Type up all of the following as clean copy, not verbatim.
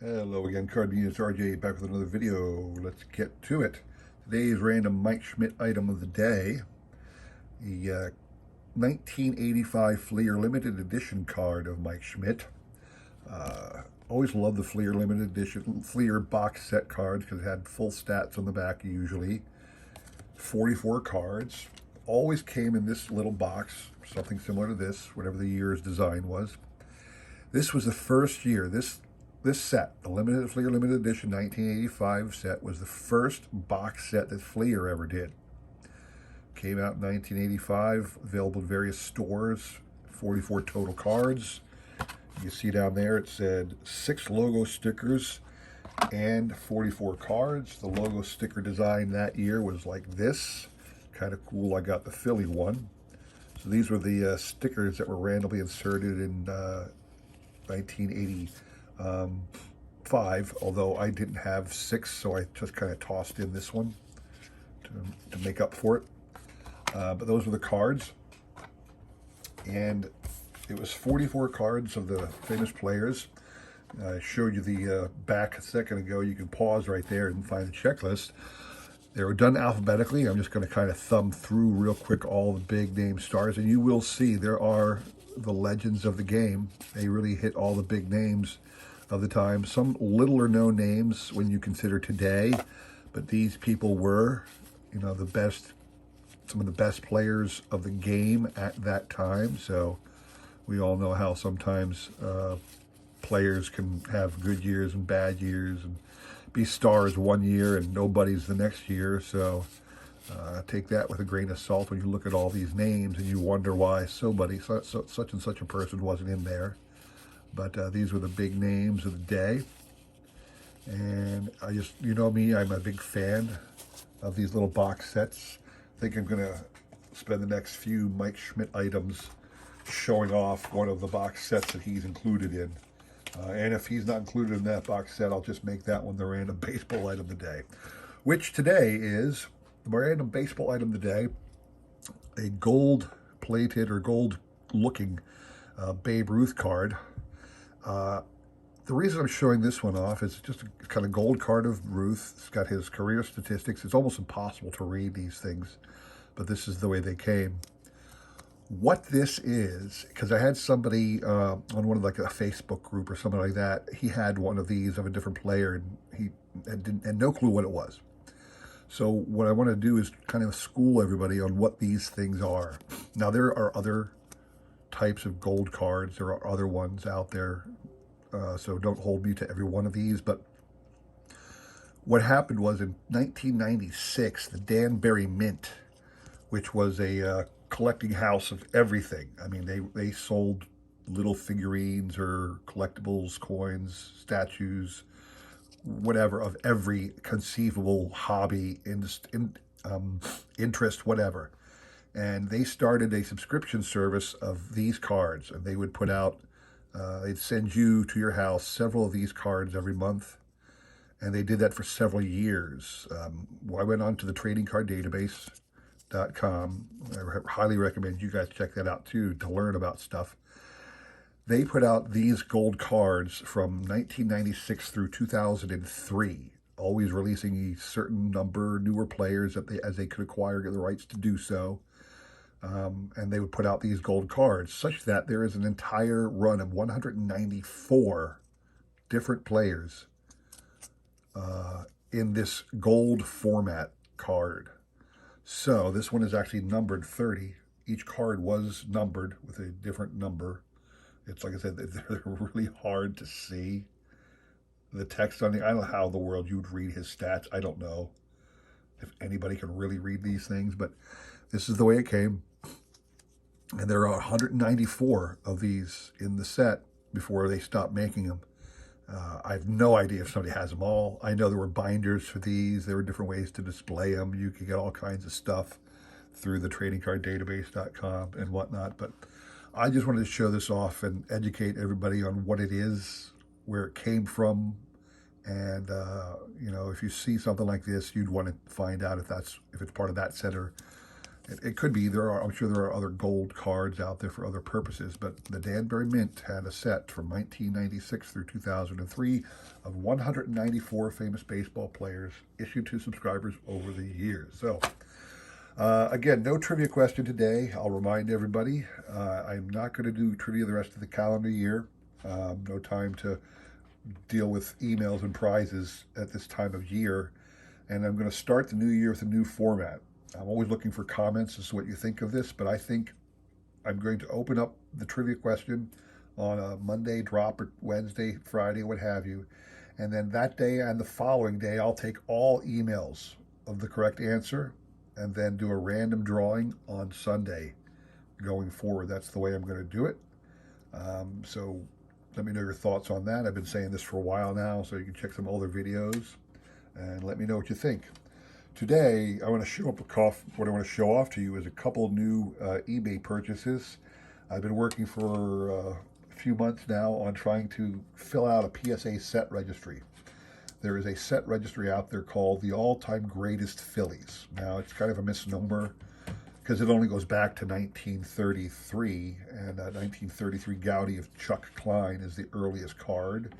Hello again, Card News RJ back with another video. Let's get to it. Today's random Mike Schmidt item of the day. The 1985 Fleer limited edition card of Mike Schmidt. Always loved the Fleer limited edition, Fleer box set cards because it had full stats on the back usually. 44 cards. Always came in this little box, something similar to this, whatever the year's design was. This was the first year, this set, the Fleer Limited Edition 1985 set, was the first box set that Fleer ever did. Came out in 1985, available in various stores, 44 total cards. You see down there it said 6 logo stickers and 44 cards. The logo sticker design that year was like this. Kind of cool. I got the Philly one. So these were the stickers that were randomly inserted in 1985, although I didn't have 6, so I just kind of tossed in this one to make up for it. But those were the cards, and it was 44 cards of the famous players. I showed you the back a second ago. You can pause right there and find the checklist. They were done alphabetically. I'm just going to kind of thumb through real quick all the big name stars, and you will see there are the legends of the game. They really hit all the big names of the time. Some little or no names when you consider today, but these people were, the best, some of the best players of the game at that time. So we all know how sometimes players can have good years and bad years and be stars one year and nobody's the next year. So take that with a grain of salt when you look at all these names and you wonder why such and such a person wasn't in there. But these were the big names of the day. And I just, me, I'm a big fan of these little box sets. I think I'm going to spend the next few Mike Schmidt items showing off one of the box sets that he's included in. And if he's not included in that box set, I'll just make that one the random baseball item of the day. Which today is the random baseball item of the day, a gold-plated or gold-looking Babe Ruth card. The reason I'm showing this one off is just a kind of gold card of Ruth. It's got his career statistics. It's almost impossible to read these things, but this is the way they came. What this is, because I had somebody on one of like a Facebook group or something like that, he had one of these of a different player and he had no clue what it was. So what I want to do is kind of school everybody on what these things are. Now there are other types of gold cards. There are other ones out there. So don't hold me to every one of these. But what happened was in 1996, the Danbury Mint, which was a collecting house of everything. I mean, they sold little figurines or collectibles, coins, statues, whatever, of every conceivable hobby, interest, whatever. And they started a subscription service of these cards, and they would put out, they'd send you to your house several of these cards every month, and they did that for several years. I went on to the trading card database.com. I highly recommend you guys check that out too to learn about stuff. They put out these gold cards from 1996 through 2003, always releasing a certain number newer players as they could acquire the rights to do so. And they would put out these gold cards such that there is an entire run of 194 different players in this gold format card. So this one is actually numbered 30. Each card was numbered with a different number. It's like I said, they're really hard to see. The text on I don't know how in the world you would read his stats. I don't know if anybody can really read these things, but this is the way it came. And there are 194 of these in the set before they stopped making them. I have no idea if somebody has them all. I know there were binders for these. There were different ways to display them. You could get all kinds of stuff through the tradingcarddatabase.com and whatnot. But I just wanted to show this off and educate everybody on what it is, where it came from. And, if you see something like this, you'd want to find out if it's part of that set or It could be. I'm sure there are other gold cards out there for other purposes, but the Danbury Mint had a set from 1996 through 2003 of 194 famous baseball players issued to subscribers over the years. So, again, no trivia question today. I'll remind everybody, I'm not going to do trivia the rest of the calendar year. No time to deal with emails and prizes at this time of year. And I'm going to start the new year with a new format. I'm always looking for comments as to what you think of this, but I think I'm going to open up the trivia question on a Monday drop or Wednesday, Friday, what have you. And then that day and the following day, I'll take all emails of the correct answer and then do a random drawing on Sunday going forward. That's the way I'm going to do it. So let me know your thoughts on that. I've been saying this for a while now, so you can check some older videos and let me know what you think. Today, I want to show up what I want to show off to you is a couple new eBay purchases. I've been working for a few months now on trying to fill out a PSA set registry. There is a set registry out there called the All-Time Greatest Phillies. Now, it's kind of a misnomer because it only goes back to 1933, and 1933 Gaudy of Chuck Klein is the earliest card.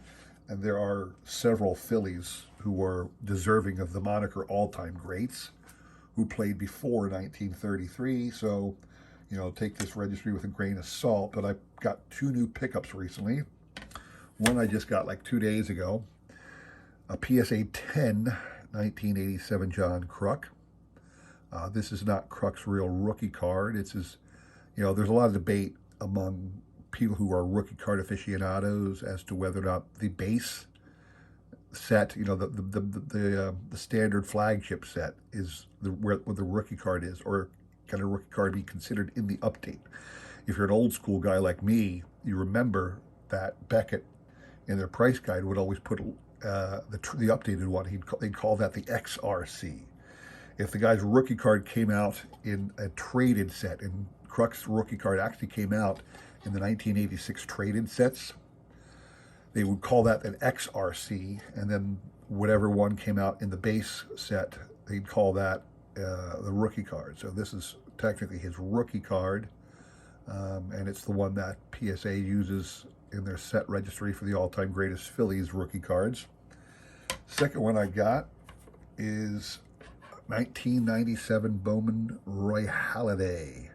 And there are several Phillies who are deserving of the moniker all-time greats who played before 1933. So, you know, take this registry with a grain of salt. But I got two new pickups recently. One I just got like 2 days ago. A PSA 10, 1987 John Kruk. This is not Kruk's real rookie card. It's his, you know, there's a lot of debate among people who are rookie card aficionados as to whether or not the base set, you know, the standard flagship set is where the rookie card is, or can a rookie card be considered in the update? If you're an old school guy like me, you remember that Beckett in their price guide would always put the updated one. They'd call that the XRC. If the guy's rookie card came out in a traded set, and Kruk's rookie card actually came out in the 1986 traded sets, they would call that an XRC, and then whatever one came out in the base set, they'd call that the rookie card. So this is technically his rookie card, and it's the one that PSA uses in their set registry for the all-time greatest Phillies rookie cards. Second one I got is 1997 Bowman Roy Halladay.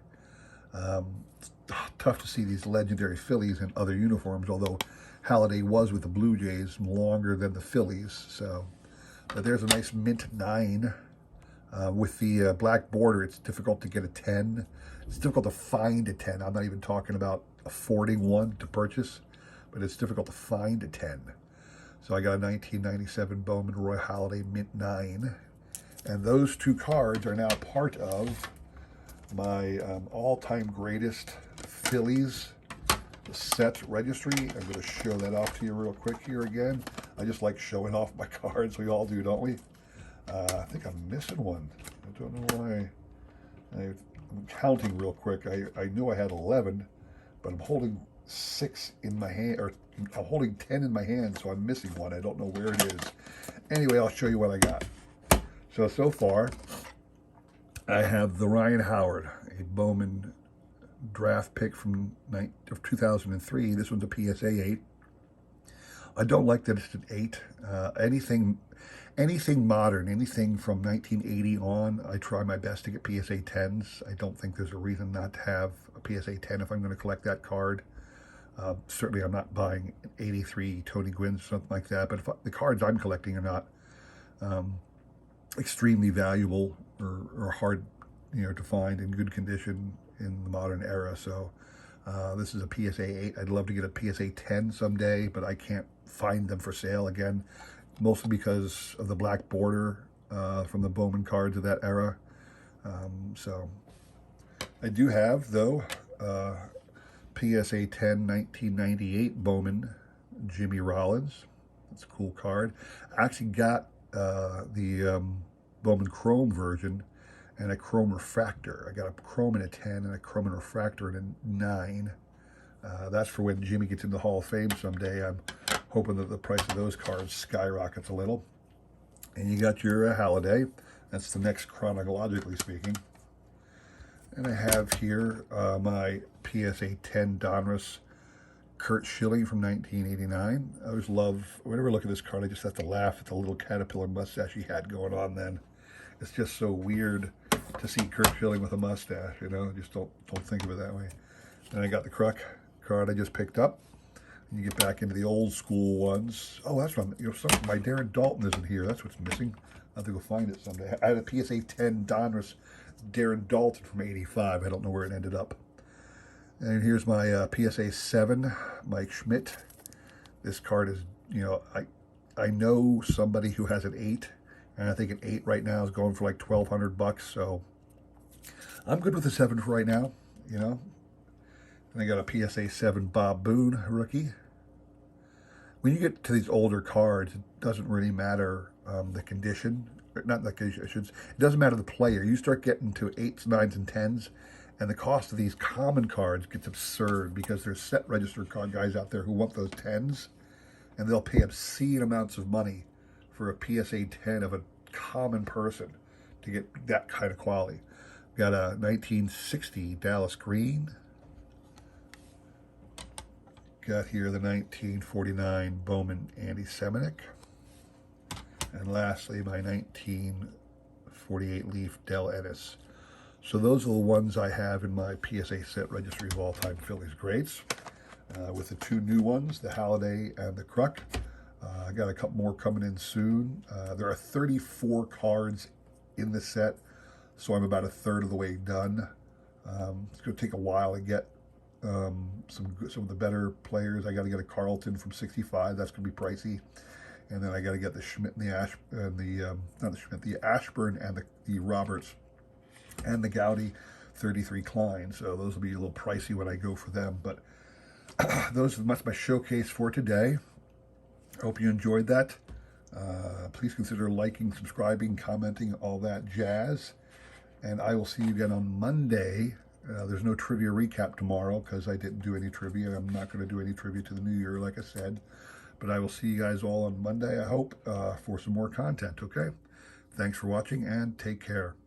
Tough to see these legendary Phillies in other uniforms, although Halladay was with the Blue Jays longer than the Phillies. So, but there's a nice mint 9 with the black border. It's difficult to get a 10. It's difficult to find a 10. I'm not even talking about affording one to purchase, but it's difficult to find a 10. So I got a 1997 Bowman Roy Halladay mint 9, and those two cards are now part of my all-time greatest Phillies set registry. I'm going to show that off to you real quick here again. I just like showing off my cards. We all do, don't we? I think I'm missing one. I don't know why. I'm counting real quick. I knew I had 11, but I'm holding 6 in my hand, or I'm holding 10 in my hand, so I'm missing one. I don't know where it is. Anyway, I'll show you what I got. So far, I have the Ryan Howard, a Bowman draft pick from 2003. This one's a PSA 8. I don't like that it's an 8. Anything modern, anything from 1980 on, I try my best to get PSA 10s. I don't think there's a reason not to have a PSA 10 if I'm going to collect that card. Certainly I'm not buying an 83 Tony Gwynn or something like that, but if the cards I'm collecting are not extremely valuable or hard, you know, to find in good condition in the modern era. So this is a PSA 8. I'd love to get a PSA 10 someday, but I can't find them for sale again, mostly because of the black border from the Bowman cards of that era. So I do have, though, PSA 10 1998 Bowman Jimmy Rollins. That's a cool card. I actually got the Bowman Chrome version and a Chrome Refractor. I got a Chrome in a 10 and a Chrome and Refractor in a 9. That's for when Jimmy gets into the Hall of Fame someday. I'm hoping that the price of those cards skyrockets a little. And you got your Halladay. That's the next chronologically speaking. And I have here my PSA 10 Donruss Kurt Schilling from 1989. I always love, whenever I look at this card, I just have to laugh at the little caterpillar mustache he had going on then. It's just so weird to see Kurt Schilling with a mustache, you know? Just don't think of it that way. Then I got the Kruk card I just picked up. And you get back into the old school ones. Oh, that's one. You know, my Darren Dalton isn't here. That's what's missing. I'll have to go find it someday. I had a PSA 10 Donruss Darren Dalton from '85. I don't know where it ended up. And here's my PSA 7 Mike Schmidt. This card is, you know, I know somebody who has an 8, and I think an 8 right now is going for like $1,200. So I'm good with the 7 for right now, you know. And I got a PSA 7 Bob Boone rookie. When you get to these older cards, it doesn't really matter the condition. Not the condition. It doesn't matter the player. You start getting to 8s, 9s, and 10s, and the cost of these common cards gets absurd because there's set register card guys out there who want those 10s, and they'll pay obscene amounts of money for a PSA 10 of a common person to get that kind of quality. Got a 1960 Dallas Green. Got here the 1949 Bowman Andy Seminick. And lastly, my 1948 Leaf Del Ennis. So those are the ones I have in my PSA set registry of all-time Phillies greats. With the 2 new ones, the Halladay and the Kruk. I got a couple more coming in soon. There are 34 cards in the set, so I'm about a third of the way done. It's going to take a while to get some of the better players. I got to get a Carlton from '65. That's going to be pricey. And then I got to get the Schmidt and the the Ashburn and the Roberts and the Gowdy 33 Klein. So those will be a little pricey when I go for them. But that's my showcase for today. I hope you enjoyed that. Please consider liking, subscribing, commenting, all that jazz. And I will see you again on Monday. There's no trivia recap tomorrow because I didn't do any trivia. I'm not going to do any trivia to the new year, like I said. But I will see you guys all on Monday, I hope, for some more content, okay? Thanks for watching, and take care.